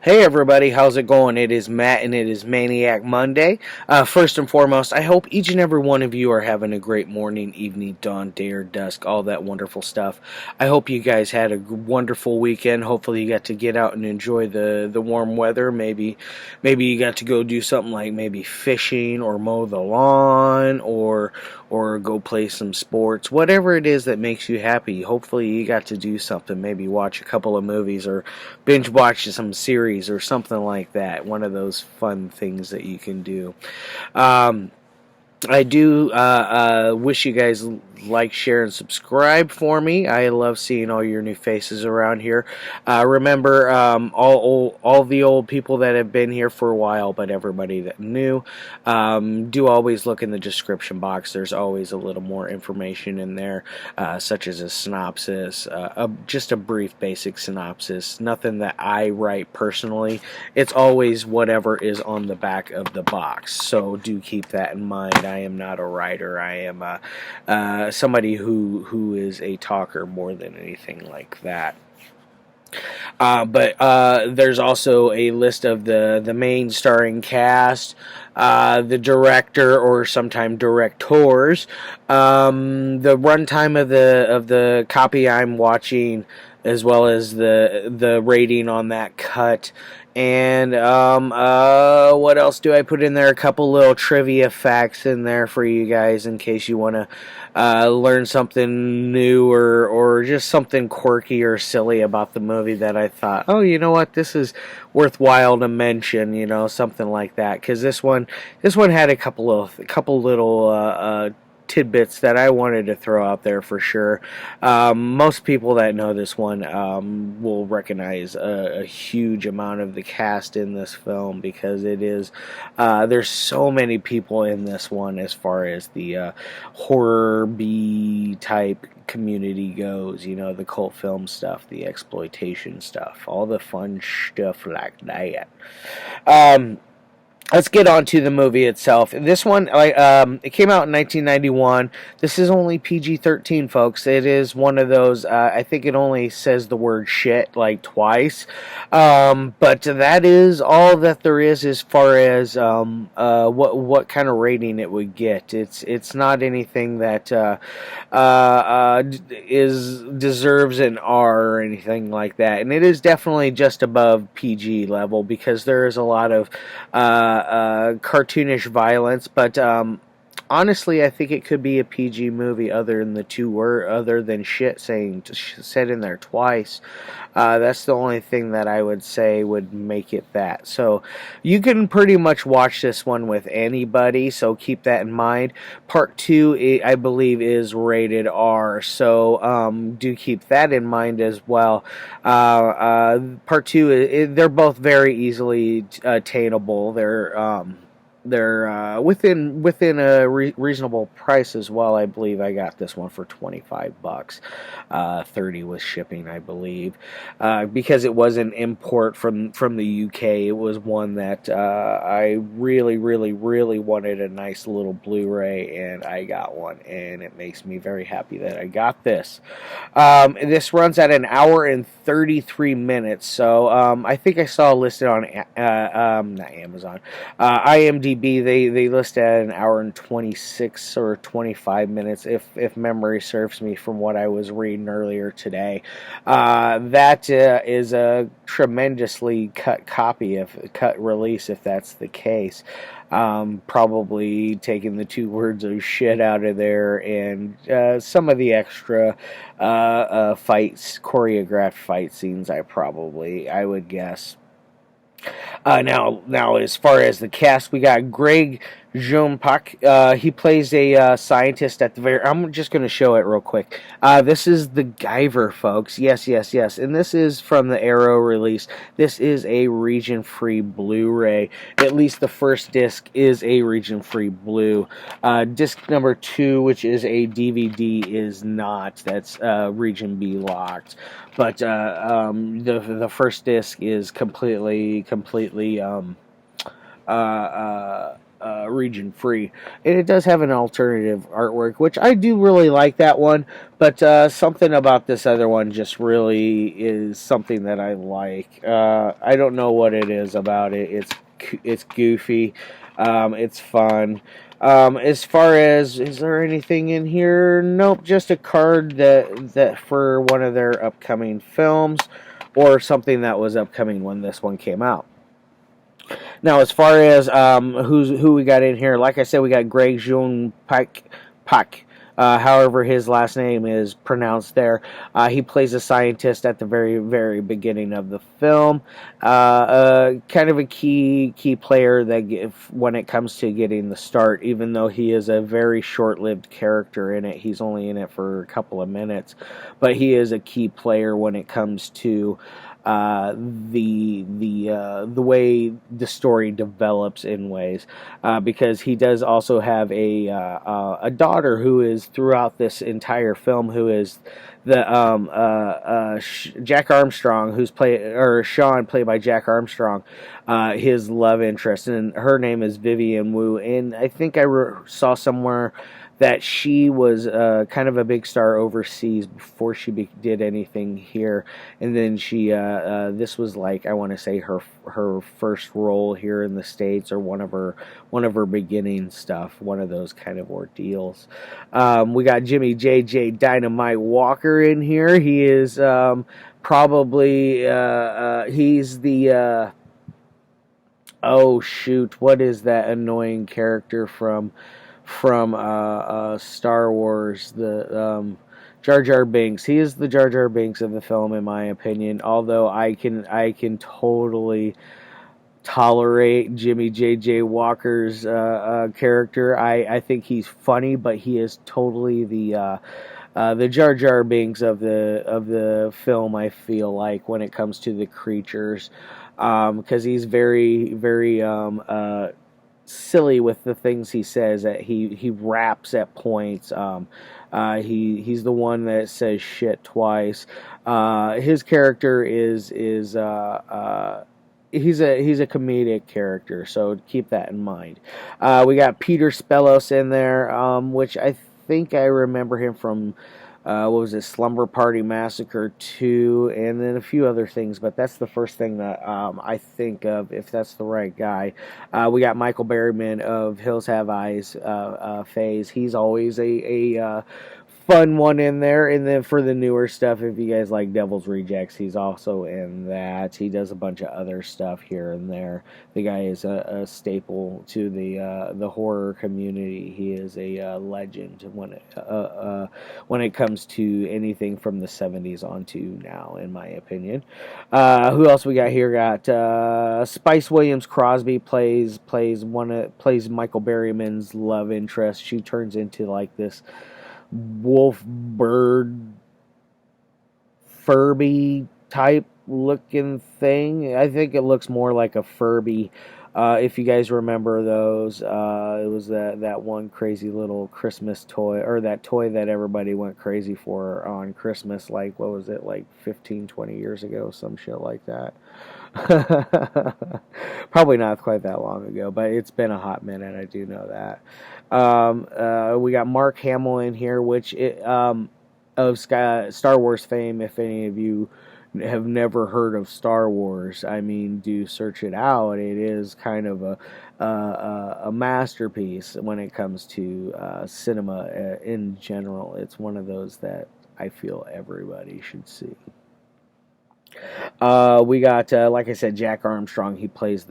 Hey everybody, how's it going? It is Matt and it is Maniac Monday. First and foremost, I hope each and every one of you are having a great morning, evening, dawn, day, or dusk, all that wonderful stuff. I hope you guys had a wonderful weekend. Hopefully you got to get out and enjoy the warm weather. Maybe you got to go do something like maybe fishing or mow the lawn or go play some sports. Whatever it is that makes you happy. Hopefully you got to do something. Maybe watch a couple of movies or binge watch some series or something like that. One of those fun things that you can do. I do wish you guys like, share, and subscribe for me. I love seeing all your new faces around here. Remember, all the old people that have been here for a while, but everybody that new, do always look in the description box. There's always a little more information in there, such as a synopsis, just a brief basic synopsis. Nothing that I write personally. It's always whatever is on the back of the box. So do keep that in mind. I am not a writer. I am somebody who is a talker more than anything like that. But there's also a list of the main starring cast, the director or sometime directors, the runtime of the copy I'm watching, as well as the rating on that cut. And what else do I put in there? A couple little trivia facts in there for you guys in case you want to learn something new or just something quirky or silly about the movie that I thought, oh, you know what, this is worthwhile to mention, something like that. Because this one had a couple little tidbits that I wanted to throw out there for sure. Most people that know this one will recognize a huge amount of the cast in this film because it is there's so many people in this one as far as the horror B type community goes, the cult film stuff, the exploitation stuff, all the fun stuff like that. Let's get on to the movie itself. This one, it came out in 1991. This is only PG-13, folks. It is one of those, I think it only says the word shit, like, twice. But that is all that there is as far as what kind of rating it would get. It's not anything that deserves an R or anything like that. And it is definitely just above PG level because there is a lot of cartoonish violence, but honestly, I think it could be a PG movie other than shit said in there twice. That's the only thing that I would say would make it that. So you can pretty much watch this one with anybody, so keep that in mind. Part 2, I believe, is rated R, so do keep that in mind as well. Part 2, they're both very easily attainable. They're within a reasonable price as well. I believe I got this one for $25, 30 with shipping, I believe, because it was an import from the UK. It was one that I really wanted a nice little Blu-ray, and I got one, and it makes me very happy that I got this. This runs at an hour and 33 minutes, so I think I saw listed on not Amazon, IMDb. They list at an hour and 26 or 25 minutes, if memory serves me from what I was reading earlier today. That is a tremendously cut release, if that's the case. Probably taking the 2 words of shit out of there and some of the extra choreographed fight scenes. I would guess. Now, as far as the cast, we got Greg Paik. He plays a scientist at the very. I'm just going to show it real quick. This is the Guyver, folks. Yes. And this is from the Arrow release. This is a region-free Blu-ray. At least the first disc is a region-free Blu. Disc number 2, which is a DVD, is not. That's region B locked. But the first disc is completely region free, and it does have an alternative artwork, which I do really like that one. But something about this other one just really is something that I like. I don't know what it is about it. It's goofy. It's fun. As far as, is there anything in here? Nope, just a card that for one of their upcoming films, or something that was upcoming when this one came out. Now, as far as who we got in here, like I said, we got Greg Joung Paik. However, his last name is pronounced there. He plays a scientist at the very, very beginning of the film. Kind of a key player that when it comes to getting the start, even though he is a very short-lived character in it. He's only in it for a couple of minutes, but he is a key player when it comes to the way the story develops in ways, because he does also have a daughter who is throughout this entire film, who is the Jack Armstrong, who's Sean, played by Jack Armstrong, his love interest, and her name is Vivian Wu, and I think I saw somewhere that she was kind of a big star overseas before she did anything here, and then she this was, like, I want to say her first role here in the States, or one of her beginning stuff, one of those kind of ordeals. We got Jimmie J.J. Dynamite Walker in here. He is probably he's the oh shoot, what is that annoying character from Star Wars, the Jar Jar Binks. He is the Jar Jar Binks of the film, in my opinion. Although I can totally tolerate Jimmie J.J. Walker's character. I think he's funny, but he is totally the Jar Jar Binks of the film, I feel like, when it comes to the creatures, because he's very, very silly with the things he says. That he raps at points. He's the one that says shit twice. His character is he's a comedic character, so keep that in mind. We got Peter Spellos in there, which I think I remember him from what was it, Slumber Party Massacre 2, and then a few other things, but that's the first thing that I think of, if that's the right guy. We got Michael Berryman of Hills Have Eyes phase. He's always a fun one in there. And then for the newer stuff, if you guys like Devil's Rejects, he's also in that. He does a bunch of other stuff here and there. The guy is a staple to the horror community. He is a legend when it comes to anything from the 70s on to now, in my opinion. Who else we got here? Got Spice Williams-Crosby plays Michael Berryman's love interest. She turns into like this wolf bird Furby type looking thing. I think it looks more like a Furby. If you guys remember those, it was that one crazy little Christmas toy, or that toy that everybody went crazy for on Christmas, like, what was it, like 15, 20 years ago, some shit like that. Probably not quite that long ago, but it's been a hot minute, I do know that. We got Mark Hamill in here, which of Star Wars fame. If any of you have never heard of Star Wars, I mean, do search it out. It is kind of a masterpiece when it comes to cinema in general. It's one of those that I feel everybody should see. We got, like I said, Jack Armstrong. He plays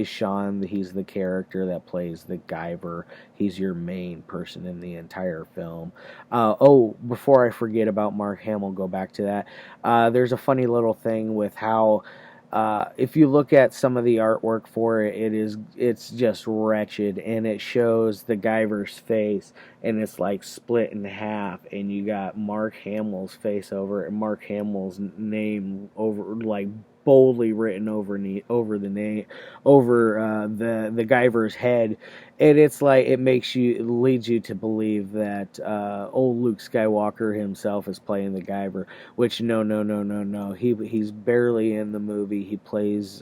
Sean. He's the character that plays the Guyver. He's your main person in the entire film. Before I forget about Mark Hamill, go back to that. There's a funny little thing with how, if you look at some of the artwork for it, it's just wretched, and it shows the Guyver's face, and it's like split in half, and you got Mark Hamill's face over it, and Mark Hamill's name over, like, boldly written over the Guyver's head, and it's like, it leads you to believe that old Luke Skywalker himself is playing the Guyver, which no, he's barely in the movie. He plays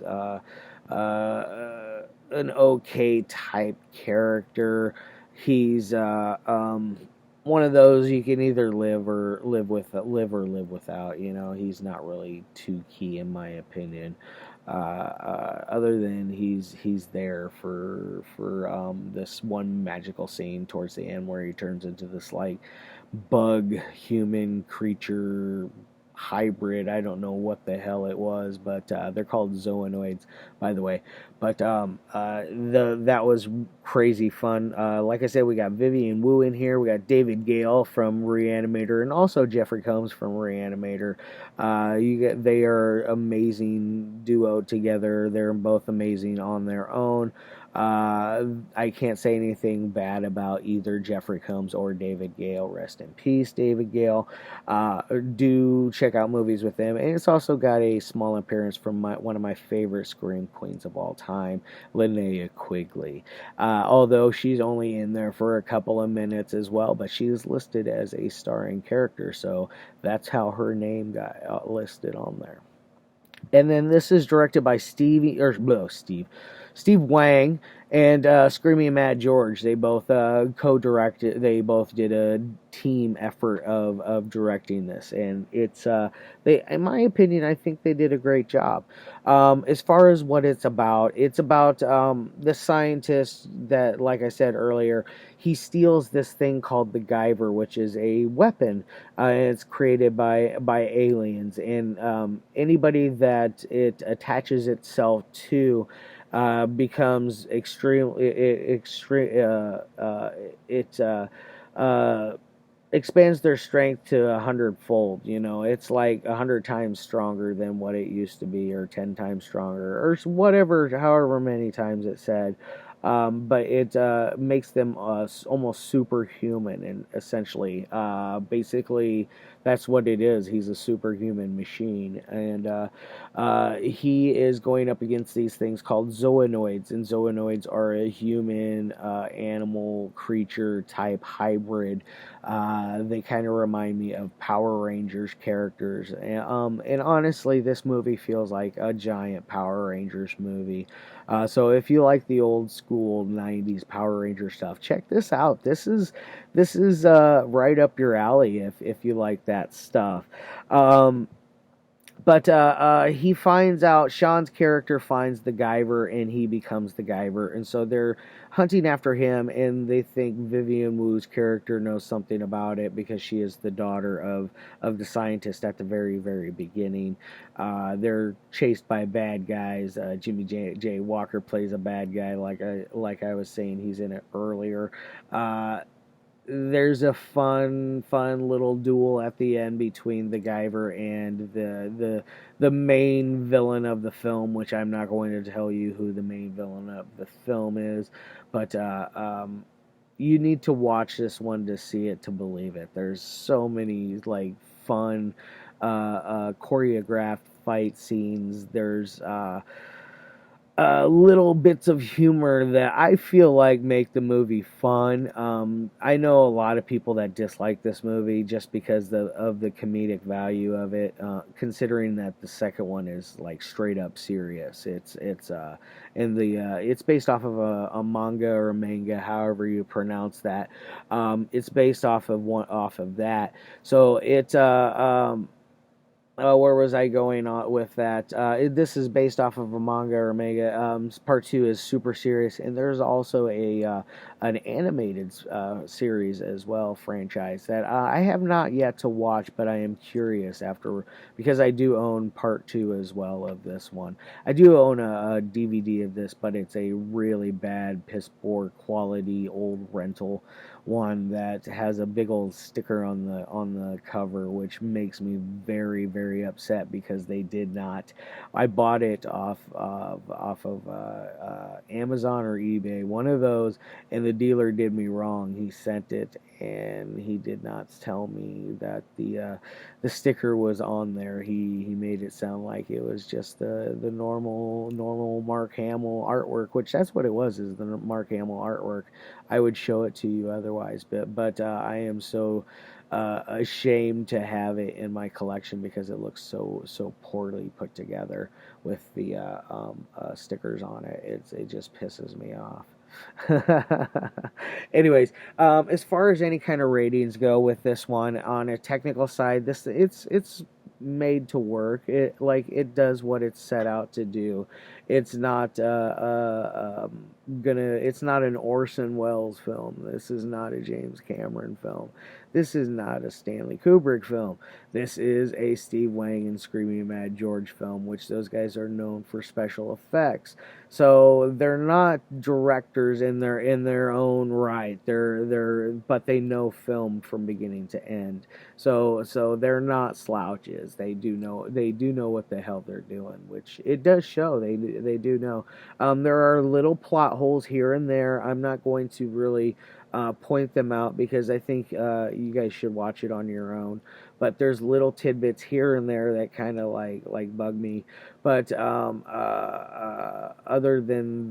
an okay type character. He's one of those you can either live or live without. You know, he's not really too key in my opinion. Other than he's there for this one magical scene towards the end where he turns into this like bug human creature hybrid. I don't know what the hell it was, but they're called zoonoids, by the way. But that was crazy fun. Like I said, we got Vivian Wu in here. We got David Gale from Reanimator, and also Jeffrey Combs from Reanimator. They are amazing duo together. They're both amazing on their own. I can't say anything bad about either Jeffrey Combs or David Gale. Rest in peace, David Gale. Do check out movies with them. And it's also got a small appearance from one of my favorite Scream Queens of all time, Linnea Quigley. Although she's only in there for a couple of minutes as well, but she is listed as a starring character, so that's how her name got listed on there. And then this is directed by Steve Wang and Screaming Mad George. They both co-directed. They both did a team effort of directing this, and it's in my opinion, I think they did a great job. As far as what it's about the scientist that, like I said earlier, he steals this thing called the Guyver, which is a weapon, and it's created by aliens, and anybody that it attaches itself to becomes expands their strength to 100-fold. You know, it's like 100 times stronger than what it used to be, or 10 times stronger, or whatever, however many times it said. But it makes them almost superhuman, and essentially, basically, that's what it is. He's a superhuman machine, and he is going up against these things called zoonoids, and zoonoids are a human animal creature type hybrid. They kind of remind me of Power Rangers characters, and honestly, this movie feels like a giant Power Rangers movie. So if you like the old school '90s Power Ranger stuff, check this out. This is right up your alley if you like that stuff. But he finds out, Sean's character finds the Guyver, and he becomes the Guyver. And so they're hunting after him, and they think Vivian Wu's character knows something about it because she is the daughter of the scientist at the very, very beginning. They're chased by bad guys. Jimmie J. Walker plays a bad guy, like I was saying, he's in it earlier. There's a fun little duel at the end between the Guyver and the main villain of the film, which I'm not going to tell you who the main villain of the film is, but you need to watch this one to see it, to believe it. There's so many like fun choreographed fight scenes. There's little bits of humor that I feel like make the movie fun. I know a lot of people that dislike this movie just because of the comedic value of it, considering that the second one is like straight up serious. It's based off of a manga or a manga, however you pronounce that. It's based off of that. So where was I going on with that? This is based off of a manga or manga. Part 2 is super serious, and there's also an animated series as well, franchise that I have not yet to watch, but I am curious because I do own part 2 as well of this one. I do own a DVD of this, but it's a really bad, piss poor quality old rental one that has a big old sticker on the cover, which makes me very, very upset because they did not. I bought it off of Amazon or eBay, one of those, and the dealer did me wrong. He sent it, and he did not tell me that the sticker was on there. He made it sound like it was just the normal Mark Hamill artwork, which that's what it was, is the Mark Hamill artwork. I would show it to you otherwise, but I am so ashamed to have it in my collection because it looks so poorly put together with the stickers on it. It just pisses me off. Anyways, as far as any kind of ratings go with this one, on a technical side, it's made to work. It does what it's set out to do. It's not it's not an Orson Welles film. This is not a James Cameron film. This is not a Stanley Kubrick film. This is a Steve Wang and Screaming Mad George film, which those guys are known for special effects. So they're not directors in their own right. But they know film from beginning to end. So they're not slouches. They do know what the hell they're doing, which it does show. They do know. There are little plot holes here and there. I'm not going to really point them out because I think you guys should watch it on your own. But there's little tidbits here and there that kind of like bug me. But other than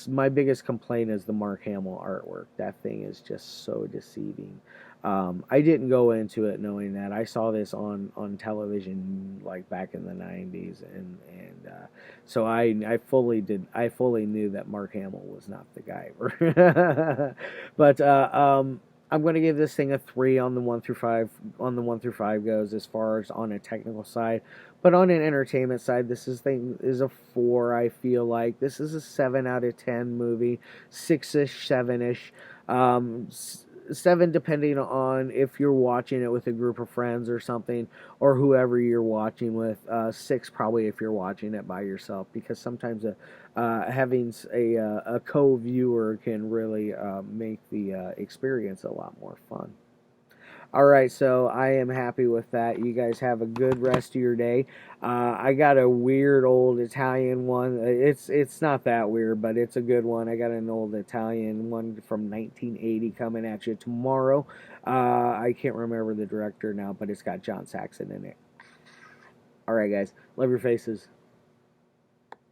my biggest complaint is the Mark Hamill artwork. That thing is just so deceiving. I didn't go into it knowing that. I saw this on television like back in the 90s, and so I fully knew that Mark Hamill was not the Guyver. But I'm going to give this thing a 3 on the 1 through 5 goes as far as on a technical side. But on an entertainment side, this thing is a 4. I feel like this is a 7 out of 10 movie, 6ish, 7ish. 7 depending on if you're watching it with a group of friends or something, or whoever you're watching with. 6 probably if you're watching it by yourself, because sometimes having a co-viewer can really make the experience a lot more fun. All right, so I am happy with that. You guys have a good rest of your day. I got a weird old Italian one. It's not that weird, but it's a good one. I got an old Italian one from 1980 coming at you tomorrow. I can't remember the director now, but it's got John Saxon in it. All right, guys. Love your faces.